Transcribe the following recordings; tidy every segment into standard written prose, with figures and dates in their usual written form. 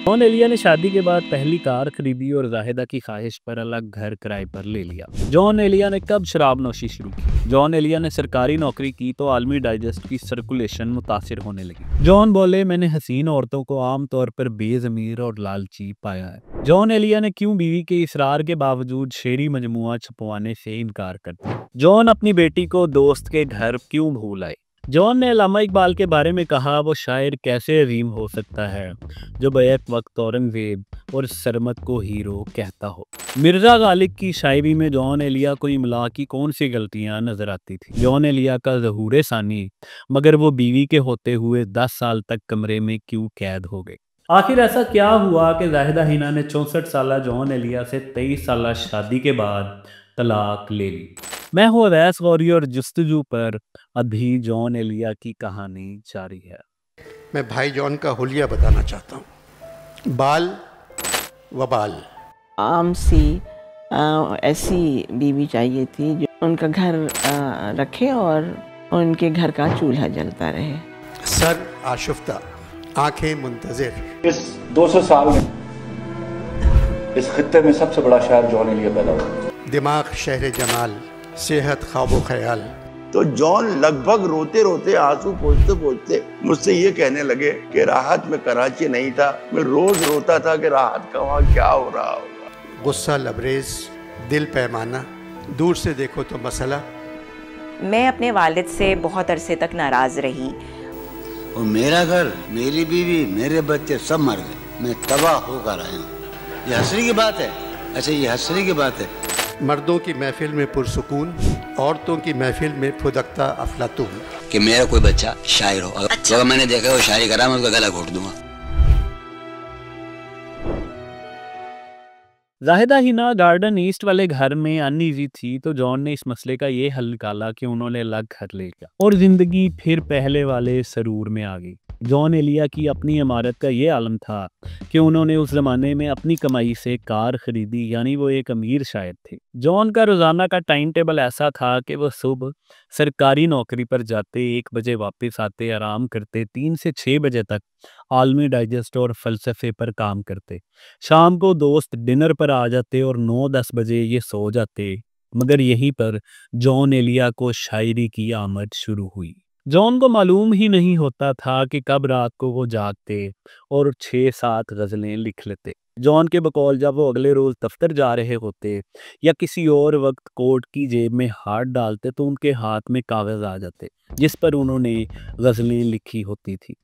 John Elia ने शादी के बाद पहली कार खरीदी और जाहिदा की ख्वाहिश पर अलग घर किराए पर ले लिया। जॉन एलिया ने कब शराब नोशी शुरू की? जॉन एलिया ने सरकारी नौकरी की तो आलमी डाइजेस्ट की सर्कुलेशन मुतासिर होने लगी। जॉन बोले, मैंने हसीन औरतों को आमतौर पर बेजमीर और लालची पाया है। जॉन एलिया ने क्यों बीवी के इसरार के बावजूद शेरी मजमुआ छपवाने से इनकार कर दिया? जॉन अपनी बेटी को दोस्त के घर क्यों भूल आए? जॉन ने अल्लामा इकबाल के बारे में कहा, वो शायर कैसे अजीम हो सकता है जो बैक वक्त औरंगजेब और सरमद को हीरो कहता हो। मिर्जा गालिब की शायरी में जॉन एलिया को इमला की कौन सी गलतियां नजर आती थी? जॉन एलिया का ज़हूर सानी, मगर वो बीवी के होते हुए 10 साल तक कमरे में क्यों कैद हो गए? आखिर ऐसा क्या हुआ कि जाहिदा हिना ने 64 साल जॉन एलिया से 23 साल शादी के बाद तलाक ले ली? मैं हूँ अवैस गौरी और जुस्तजू पर अभी जॉन एलिया की कहानी जारी है। मैं भाई जॉन का हुलिया बताना चाहता हूँ। बाल वबाल आम सी ऐसी बीवी चाहिए थी जो उनका घर रखे और उनके घर का चूल्हा जलता रहे। सर आशुफ्ता, आंखें मुंतजिर। इस 200 साल में इस खित्ते में सबसे बड़ा शायर जॉन एलिया पैदा हुआ। दिमाग शहर जमाल, सेहत ख्वाबो ख्याल। तो जॉन लगभग रोते रोते आंसू पोंछते पोंछते मुझसे ये कहने लगे कि राहत में कराची नहीं था, मैं रोज रोता था कि राहत का वहाँ क्या हो रहा होगा। गुस्सा लबरेज, दिल पैमाना, दूर से देखो तो मसला। मैं अपने वालिद से बहुत अरसे तक नाराज रही। और मेरा घर, मेरी बीवी, मेरे बच्चे सब मर गए, मैं तबाह होकर आया हूँ। ये हंसने की बात है? अच्छा, ये हंसने की बात है। मर्दों की महफिल में पुरसुकून, औरतों की महफिल में फुदकता अफलातून। कि मेरा कोई बच्चा शायर हो, अगर मैंने देखा वो शायरी करा, मैं उसका गला घोट दूंगा। जाहिदा हिना गार्डन ईस्ट वाले घर में अनईजी थी तो जॉन ने इस मसले का ये हल निकाला कि उन्होंने अलग घर ले लिया और जिंदगी फिर पहले वाले सरूर में आ गई। जॉन एलिया की अपनी इमारत का ये आलम था कि उन्होंने उस जमाने में अपनी कमाई से कार खरीदी, यानी वो एक अमीर शायर थे। जॉन का रोजाना का टाइम टेबल ऐसा था कि वो सुबह सरकारी नौकरी पर जाते, 1 बजे वापस आते, आराम करते, 3 से 6 बजे तक आलमी डाइजेस्ट और फलसफे पर काम करते। शाम को दोस्त डिनर पर आ जाते और 9-10 बजे ये सो जाते। मगर यहीं पर जॉन एलिया को शायरी की आमद शुरू हुई। जॉन को मालूम ही नहीं होता था कि कब रात को वो जागते और 6-7 गज़लें लिख लेते। जॉन के बकौल जब वो अगले रोज़ दफ्तर जा रहे होते या किसी और वक्त कोट की जेब में हाथ डालते तो उनके हाथ में कागज़ आ जाते जिस पर उन्होंने गज़लें लिखी होती थी।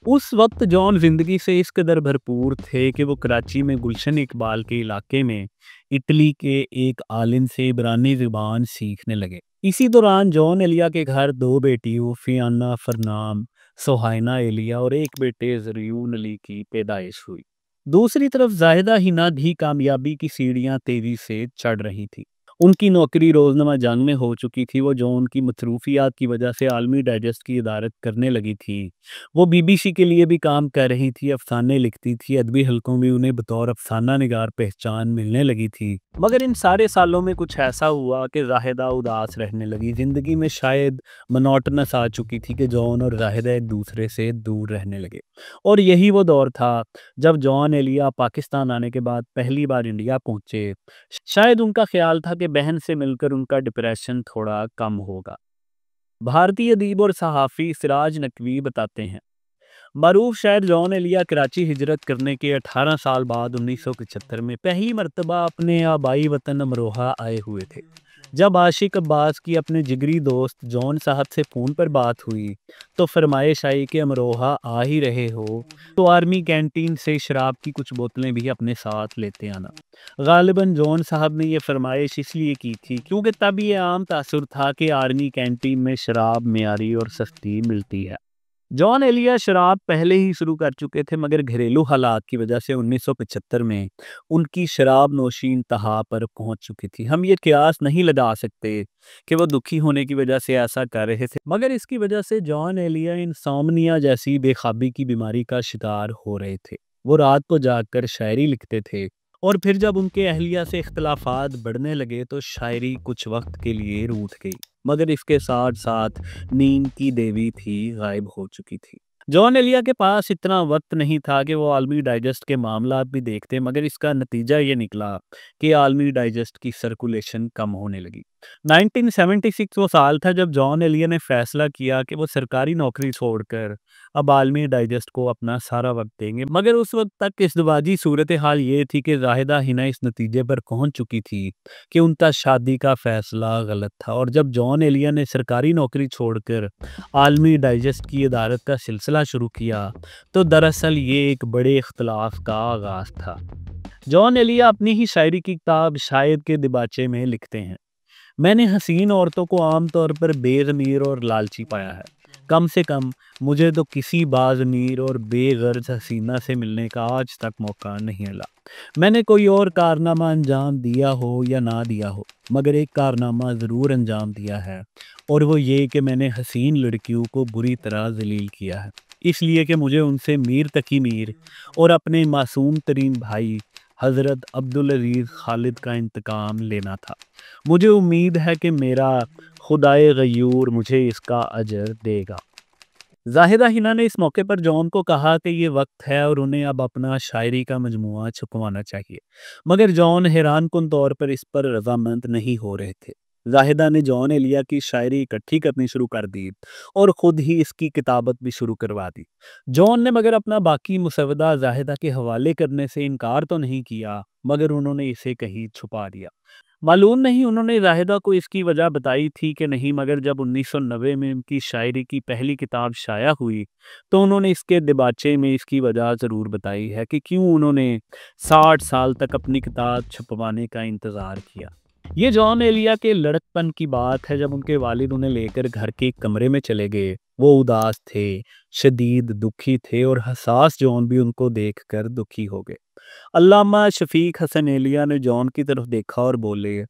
उस वक्त जॉन ज़िंदगी से इस कदर भरपूर थे कि वो कराची में गुलशन इकबाल के इलाके में इटली के एक आलिम से इब्रानी ज़ुबान सीखने लगे। इसी दौरान जॉन एलिया के घर 2 बेटियों फियाना फरनाम, सोहाइना एलिया और एक बेटे ज़रियून अली की पैदाइश हुई। दूसरी तरफ जाहिदा हिना भी कामयाबी की सीढ़ियां तेजी से चढ़ रही थी। उनकी नौकरी रोजनामा जंग में हो चुकी थी। वो जॉन की मसरूफियात की वजह से आलमी डाइजेस्ट की इदारत करने लगी थी। वो बीबीसी के लिए भी काम कर रही थी, अफसाने लिखती थी, अदबी हलकों में उन्हें बतौर अफसाना निगार पहचान मिलने लगी थी। मगर इन सारे सालों में कुछ ऐसा हुआ कि जाहिदा उदास रहने लगी। जिंदगी में शायद मोनोटोनस आ चुकी थी कि जॉन और जाहिदा एक दूसरे से दूर रहने लगे। और यही वो दौर था जब जॉन एलिया पाकिस्तान आने के बाद पहली बार इंडिया पहुंचे। शायद उनका ख्याल था कि बहन से मिलकर उनका डिप्रेशन थोड़ा कम होगा। भारतीय अदीब और सहाफ़ी सिराज नकवी बताते हैं, मरूफ शायर जॉन एलिया कराची हिजरत करने के 18 साल बाद 1975 में पहली मरतबा अपने आबाई वतन अमरोहा आए हुए थे। जब आशिक अब्बास की अपने जिगरी दोस्त जॉन साहब से फ़ोन पर बात हुई तो फरमाइश आई कि अमरोहा आ ही रहे हो तो आर्मी कैंटीन से शराब की कुछ बोतलें भी अपने साथ लेते आना। गालिबन जॉन साहब ने यह फरमाइश इसलिए की थी क्योंकि तब ये आम तासुर था कि आर्मी कैंटीन में शराब मियारी और सस्ती मिलती है। जॉन एलिया शराब पहले ही शुरू कर चुके थे मगर घरेलू हालात की वजह से 1975 में उनकी शराब नोशी इंतहा पर पहुंच चुकी थी। हम ये कियास नहीं लगा सकते कि वो दुखी होने की वजह से ऐसा कर रहे थे, मगर इसकी वजह से जॉन एलिया इंसोम्निया जैसी बेख्वाबी की बीमारी का शिकार हो रहे थे। वो रात को जागकर शायरी लिखते थे और फिर जब उनके अहलिया से इख्तलाफात बढ़ने लगे तो शायरी कुछ वक्त के लिए रूठ गई, मगर इसके साथ साथ नींद की देवी भी गायब हो चुकी थी। जॉन एलिया के पास इतना वक्त नहीं था कि वो आलमी डाइजेस्ट के मामलात भी देखते, मगर इसका नतीजा ये निकला कि आलमी डाइजेस्ट की सर्कुलेशन कम होने लगी। 1976 वो साल था जब जॉन एलिया ने फैसला किया कि वो सरकारी नौकरी छोड़कर अब आलमी डाइजेस्ट को अपना सारा वक्त देंगे। मगर उस वक्त तक इज़्दिवाजी सूरत हाल ये थी कि जाहिदा हिना इस नतीजे पर पहुंच चुकी थी कि उनका शादी का फैसला गलत था। और जब जॉन एलिया ने सरकारी नौकरी छोड़कर आलमी डाइजेस्ट की इदारत का सिलसिला शुरू किया तो दरअसल ये एक बड़े इख्तलाफ का आगाज़ था। जॉन एलिया अपनी ही शायरी की किताब शायद के दिबाचे में लिखते हैं, मैंने हसीन औरतों को आम तौर पर बेज़मीर और लालची पाया है। कम से कम मुझे तो किसी बाज़मीर और बेगर्ज हसीना से मिलने का आज तक मौका नहीं मिला। मैंने कोई और कारनामा अंजाम दिया हो या ना दिया हो, मगर एक कारनामा ज़रूर अंजाम दिया है, और वो ये कि मैंने हसीन लड़कियों को बुरी तरह ज़लील किया है, इसलिए कि मुझे उनसे मीर तकी मीर और अपने मासूम तरीन भाई हज़रत अब्दुल अज़ीज़ खालिद का इंतकाम लेना था। मुझे उम्मीद है कि मेरा खुदाए गयूर मुझे इसका अजर देगा। जाहिदा हिना ने इस मौके पर जॉन को कहा कि ये वक्त है और उन्हें अब अपना शायरी का मजमुआ छपवाना चाहिए, मगर जॉन हैरानकुन तौर पर इस पर रजामंद नहीं हो रहे थे। जाहिदा ने जॉन एलिया की शायरी इकट्ठी करनी शुरू कर दी और ख़ुद ही इसकी किताबत भी शुरू करवा दी। जॉन ने मगर अपना बाकी मुसवदा जाहिदा के हवाले करने से इनकार तो नहीं किया, मगर उन्होंने इसे कहीं छुपा दिया। मालूम नहीं उन्होंने जाहिदा को इसकी वजह बताई थी कि नहीं, मगर जब 1990 में उनकी शायरी की पहली किताब शाया हुई तो उन्होंने इसके दिबाचे में इसकी वजह ज़रूर बताई है कि क्यों उन्होंने 60 साल तक अपनी किताब छपवाने का इंतज़ार किया। ये जॉन एलिया के लड़कपन की बात है, जब उनके वालिद उन्हें लेकर घर के एक कमरे में चले गए। वो उदास थे, शदीद दुखी थे और हसास जॉन भी उनको देखकर दुखी हो गए। अल्लामा शफीक हसन एलिया ने जॉन की तरफ देखा और बोले,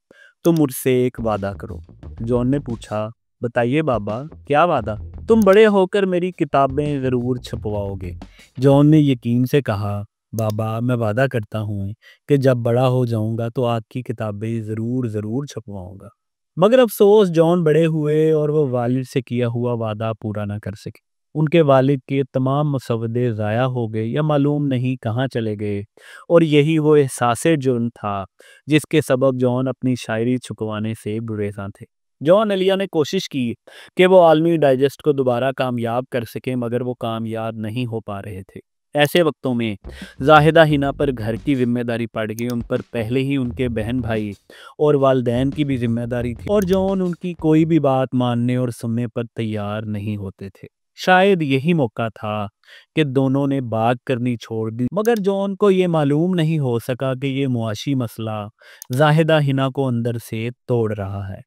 तुम मुझसे एक वादा करो। जॉन ने पूछा, बताइए बाबा, क्या वादा? तुम बड़े होकर मेरी किताबें ज़रूर छपवाओगे। जॉन ने यकीन से कहा, बाबा मैं वादा करता हूँ कि जब बड़ा हो जाऊँगा तो आपकी किताबें ज़रूर छपवाऊँगा। मगर अफसोस जॉन बड़े हुए और वो वालिद से किया हुआ वादा पूरा ना कर सके। उनके वालिद के तमाम मुसवदे ज़ाया हो गए या मालूम नहीं कहाँ चले गए, और यही वो एहसासे जुर्म था जिसके सबब जॉन अपनी शायरी छुपवाने से गुरेज़ां थे। जॉन एलिया ने कोशिश की कि वो आलमी डाइजेस्ट को दोबारा कामयाब कर सके, मगर वो कामयाब नहीं हो पा रहे थे। ऐसे वक्तों में जाहिदा हिना पर घर की जिम्मेदारी पड़ गई। उन पर पहले ही उनके बहन भाई और वालदैन की भी जिम्मेदारी थी, और जॉन उनकी कोई भी बात मानने और सुनने पर तैयार नहीं होते थे। शायद यही मौका था कि दोनों ने बात करनी छोड़ दी, मगर जॉन को ये मालूम नहीं हो सका कि ये मुआशी मसला जाहिदा हिना को अंदर से तोड़ रहा है।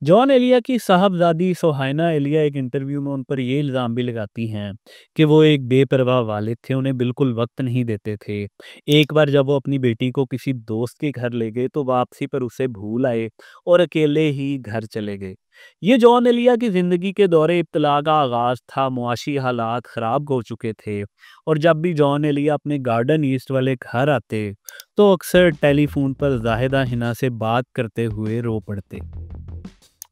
जॉन एलिया की साहबजादी सोहाइना एलिया एक इंटरव्यू में उन पर ये इल्ज़ाम भी लगाती हैं कि वो एक बेपरवाह वालिद थे, उन्हें बिल्कुल वक्त नहीं देते थे। एक बार जब वो अपनी बेटी को किसी दोस्त के घर ले गए तो वापसी पर उसे भूल आए और अकेले ही घर चले गए। ये जॉन एलिया की ज़िंदगी के दौरे इब्तला का आगाज़ था। मुआशी हालात ख़राब हो चुके थे, और जब भी जॉन एलिया अपने गार्डन ईस्ट वाले घर आते तो अक्सर टेलीफोन पर जाहिदा हिना से बात करते हुए रो पड़ते।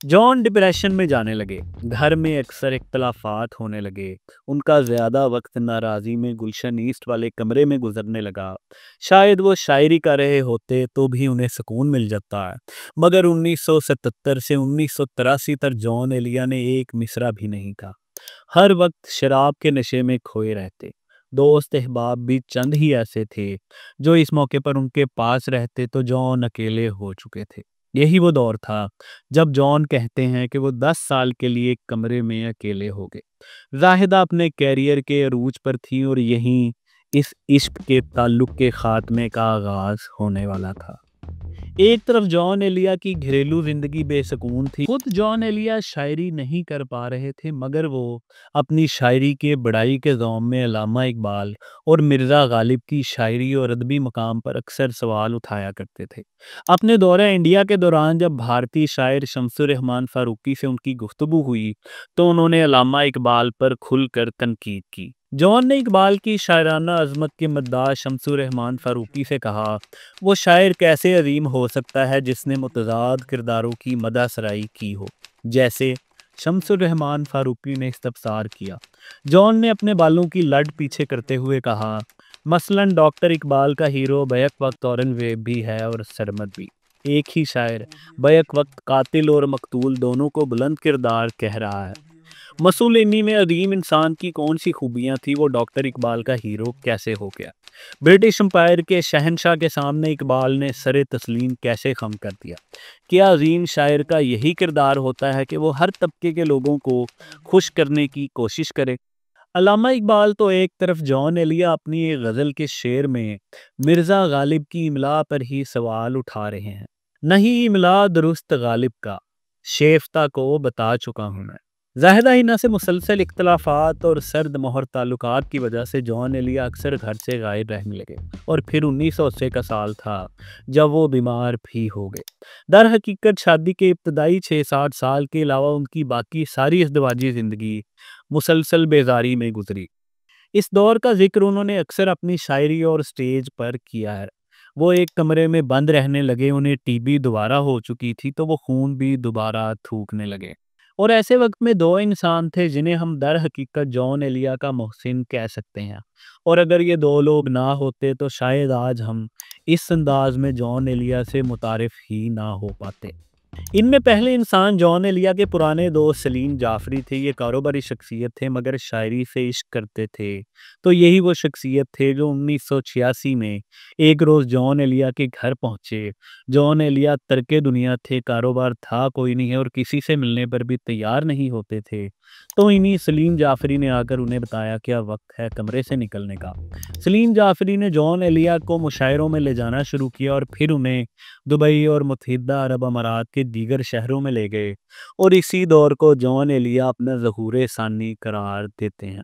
जॉन डिप्रेशन में जाने लगे, घर में अक्सर इख्तलाफात होने लगे, उनका ज़्यादा वक्त नाराज़ी में गुलशन ईस्ट वाले कमरे में गुजरने लगा। शायद वो शायरी कर रहे होते तो भी उन्हें सुकून मिल जाता है, मगर 1977 से 1983 तक जॉन एलिया ने एक मिसरा भी नहीं कहा। हर वक्त शराब के नशे में खोए रहते। दोस्त अहबाब भी चंद ही ऐसे थे जो इस मौके पर उनके पास रहते तो जॉन अकेले हो चुके थे। यही वो दौर था जब जॉन कहते हैं कि वो 10 साल के लिए एक कमरे में अकेले हो गए। जाहिदा अपने कैरियर के अरूज पर थी और यहीं इस इश्क के ताल्लुक के खात्मे का आगाज होने वाला था। एक तरफ जॉन एलिया की घरेलू जिंदगी बेसकून थी। खुद जॉन एलिया शायरी नहीं कर पा रहे थे, मगर वो अपनी शायरी के बड़ाई के ज़ौम में अल्लामा इकबाल और मिर्ज़ा गालिब की शायरी और अदबी मकाम पर अक्सर सवाल उठाया करते थे। अपने दौरे इंडिया के दौरान जब भारतीय शायर शमसुर रहमान फ़ारूकी से उनकी गुफ्तगू हुई तो उन्होंने अल्लामा इकबाल पर खुलकर तनकीद की। जॉन ने इकबाल की शायराना अज़मत के मद्दाह शमसुर रहमान फ़ारूकी से कहा, वो शायर कैसे अजीम हो सकता है जिसने मुतज़ाद किरदारों की मदह सराई की हो। जैसे शमसुर रहमान फ़ारूकी ने इस्तफ़सार किया, जॉन ने अपने बालों की लट पीछे करते हुए कहा, मसलन डॉक्टर इकबाल का हीरो बैक वक्त औरंगजेब भी है और सरमद भी। एक ही शायर बैक वक्त कातिल और मकतूल दोनों को बुलंद किरदार कह रहा है। मसूलिनी में अदीम इंसान की कौन सी खूबियां थी, वो डॉक्टर इकबाल का हीरो कैसे हो गया? ब्रिटिश एम्पायर के शहनशाह के सामने इकबाल ने सरे तस्लीम कैसे खम कर दिया? क्या अजीम शायर का यही किरदार होता है कि वो हर तबके के लोगों को खुश करने की कोशिश करे? अल्लामा इकबाल तो एक तरफ जॉन एलिया अपनी एक गज़ल के शेर में मिर्ज़ा गालिब की इमला पर ही सवाल उठा रहे हैं। नहीं इमला दुरुस्त गालिब का, शेफ्ता को बता चुका हूँ मैं। ज़ाहिदा हिना से मुसलसल इख्तलाफात और सर्द मोहर ताल्लुकात की वजह से जॉन एलिया अक्सर घर से गायब रहने लगे और फिर 1980 का साल था जब वो बीमार भी हो गए। दर हकीकत शादी के इब्तदाई 6-7 साल के अलावा उनकी बाकी सारी इज़्दिवाजी ज़िंदगी मुसलसल बेजारी में गुजरी। इस दौर का जिक्र उन्होंने अक्सर अपनी शायरी और स्टेज पर किया है। वो एक कमरे में बंद रहने लगे, उन्हें टीबी दोबारा हो चुकी थी तो वो खून भी दोबारा थूकने लगे। और ऐसे वक्त में दो इंसान थे जिन्हें हम दर हकीकत जॉन एलिया का मोहसिन कह सकते हैं, और अगर ये दो लोग ना होते तो शायद आज हम इस अंदाज में जॉन एलिया से मुतारिफ ही ना हो पाते। इनमें पहले इंसान जॉन एलिया के पुराने दोस्त सलीम जाफरी थे। ये कारोबारी शख्सियत थे मगर शायरी से इश्क करते थे। तो यही वो शख्सियत थे जो 1986 में एक रोज़ जॉन एलिया के घर पहुंचे। जॉन एलिया तरके दुनिया थे, कारोबार था कोई नहीं और किसी से मिलने पर भी तैयार नहीं होते थे। तो इन्हीं सलीम जाफरी ने आकर उन्हें बताया कि अब वक्त है कमरे से निकलने का। सलीम जाफरी ने जॉन एलिया को मुशायरों में ले जाना शुरू किया और फिर उन्हें दुबई और मुत्तहिदा अरब अमारात के दीगर शहरों में ले गए, और इसी दौर को जॉन एलिया अपना ज़हूर सानी करार देते हैं।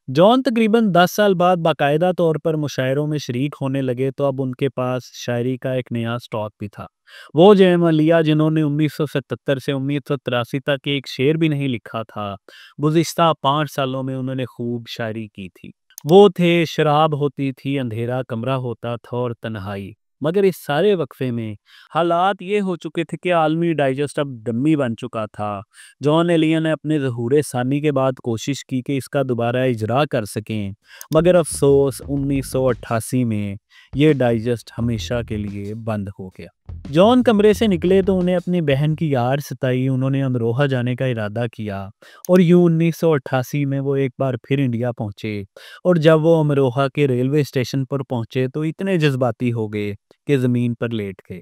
जॉन तकरीबन 10 साल बाद बाकायदा तौर पर मुशायरों में शरीक होने लगे तो अब उनके पास शायरी का एक नया स्टॉक भी था। वो जैम अलिया जिन्होंने 1977 से 1983 तक एक शेर भी नहीं लिखा था, गुज़िश्ता 5 सालों में उन्होंने खूब शायरी की थी। वो थे शराब होती थी, अंधेरा कमरा होता था और तन्हाई। मगर इस सारे वक्फे में हालात ये हो चुके थे कि आलमी डाइजेस्ट अब डम्मी बन चुका था। जॉन एलिया ने अपने ज़हूर सानी के बाद कोशिश की कि इसका दोबारा इजरा कर सकें, मगर अफसोस 1988 में ये डाइजेस्ट हमेशा के लिए बंद हो गया। जॉन कमरे से निकले तो उन्हें अपनी बहन की याद सताई। उन्होंने अमरोहा जाने का इरादा किया और यूं 1988 में वो एक बार फिर इंडिया पहुंचे। और जब वो अमरोहा के रेलवे स्टेशन पर पहुंचे तो इतने जज्बाती हो गए कि ज़मीन पर लेट गए,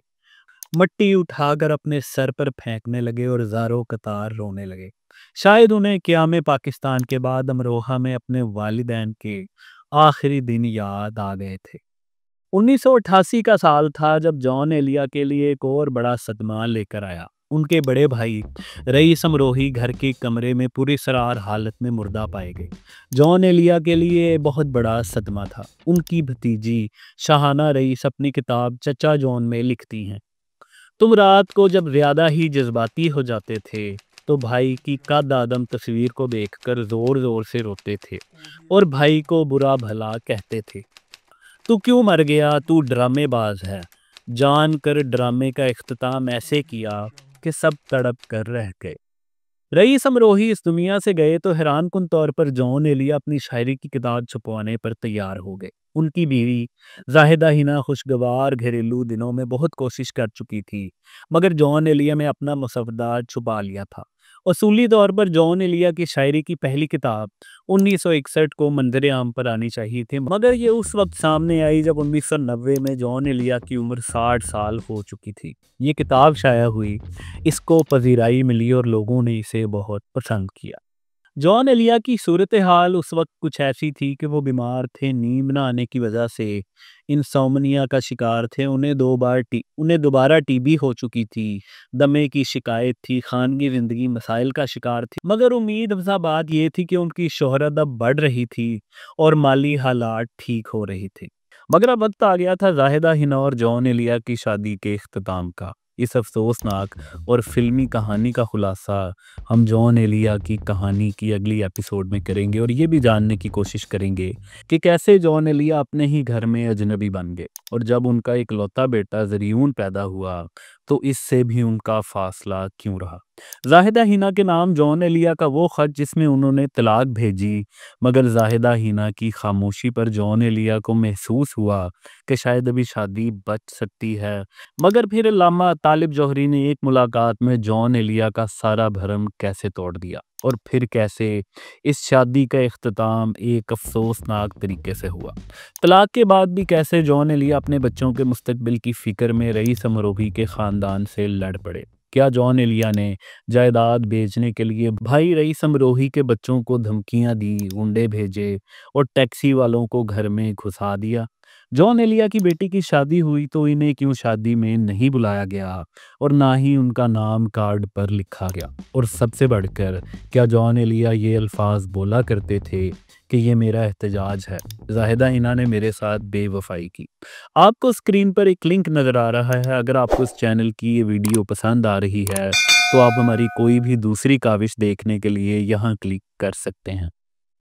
मट्टी उठाकर अपने सर पर फेंकने लगे और ज़ारों कतार रोने लगे। शायद उन्हें क़याम पाकिस्तान के बाद अमरोहा में अपने वालिदैन के आखिरी दिन याद आ गए थे। 1988 का साल था जब जॉन एलिया के लिए एक और बड़ा सदमा लेकर आया। उनके बड़े भाई रईस अमरोही घर के कमरे में पूरी सरार हालत में मुर्दा पाए गए। जॉन एलिया के लिए बहुत बड़ा सदमा था। उनकी भतीजी शाहाना रईस अपनी किताब चचा जॉन में लिखती हैं, तुम रात को जब ज़्यादा ही जज्बाती हो जाते थे तो भाई की कद आदम तस्वीर को देखकर ज़ोर ज़ोर से रोते थे और भाई को बुरा भला कहते थे। तू क्यों मर गया, तू ड्रामेबाज है। जान कर ड्रामे का इख्तिताम ऐसे किया कि सब तड़प कर रह गए। रईस अमरोही इस दुनिया से गए तो हैरानकुन तौर पर जॉन एलिया अपनी शायरी की किताब छुपवाने पर तैयार हो गए। उनकी बीवी जाहिदा हिना खुशगवार घरेलू दिनों में बहुत कोशिश कर चुकी थी, मगर जॉन एलिया में अपना मुसव्वदा छुपा लिया था। असूली तौर पर जॉन एलिया की शायरी की पहली किताब 1961 को मंजर आम पर आनी चाहिए थी, मगर ये उस वक्त सामने आई जब 1990 में जॉन एलिया की उम्र 60 साल हो चुकी थी। ये किताब शाया हुई, इसको पजीराई मिली और लोगों ने इसे बहुत पसंद किया। जॉन एलिया की सूरत हाल उस वक्त कुछ ऐसी थी कि वो बीमार थे, नींद न आने की वजह से इंसोमनिया का शिकार थे। उन्हें दोबारा टीबी हो चुकी थी, दमे की शिकायत थी, खानगी ज़िंदगी मसाइल का शिकार थी। मगर उम्मीद अफ़ज़ा बात यह थी कि उनकी शोहरत अब बढ़ रही थी और माली हालात ठीक हो रहे थे। मगर अब वक्त आ गया था जाहिदा हिना और जॉन एलिया की शादी के इख्तिताम का। इस अफसोसनाक और फिल्मी कहानी का खुलासा हम जॉन एलिया की कहानी की अगली एपिसोड में करेंगे और ये भी जानने की कोशिश करेंगे कि कैसे जॉन एलिया अपने ही घर में अजनबी बन गए और जब उनका इकलौता बेटा ज़रियून पैदा हुआ तो इससे भी उनका फासला क्यों रहा। जाहिदा हिना के नाम जॉन एलिया का वो ख़त जिसमें उन्होंने तलाक भेजी, मगर जाहिदा हिना की खामोशी पर जॉन एलिया को महसूस हुआ कि शायद अभी शादी बच सकती है। मगर फिर अल्लामा तालिब जौहरी ने एक मुलाकात में जॉन एलिया का सारा भरम कैसे तोड़ दिया और फिर कैसे इस शादी का इख्तिताम एक अफसोसनाक तरीके से हुआ। तलाक के बाद भी कैसे जॉन एलिया अपने बच्चों के मुस्तकबिल की फ़िक्र में रईस अमरोही के ख़ानदान से लड़ पड़े। क्या जॉन एलिया ने जायदाद बेचने के लिए भाई रईस अमरोही के बच्चों को धमकियां दी, गुंडे भेजे और टैक्सी वालों को घर में घुसा दिया। जॉन एलिया की बेटी की शादी हुई तो इन्हें क्यों शादी में नहीं बुलाया गया और ना ही उनका नाम कार्ड पर लिखा गया। और सबसे बढ़कर क्या जॉन एलिया ये अल्फाज बोला करते थे कि ये मेरा एहतजाज है, जाहिदा हिना ने मेरे साथ बेवफाई की। आपको स्क्रीन पर एक लिंक नज़र आ रहा है। अगर आपको इस चैनल की ये वीडियो पसंद आ रही है तो आप हमारी कोई भी दूसरी काविश देखने के लिए यहाँ क्लिक कर सकते हैं।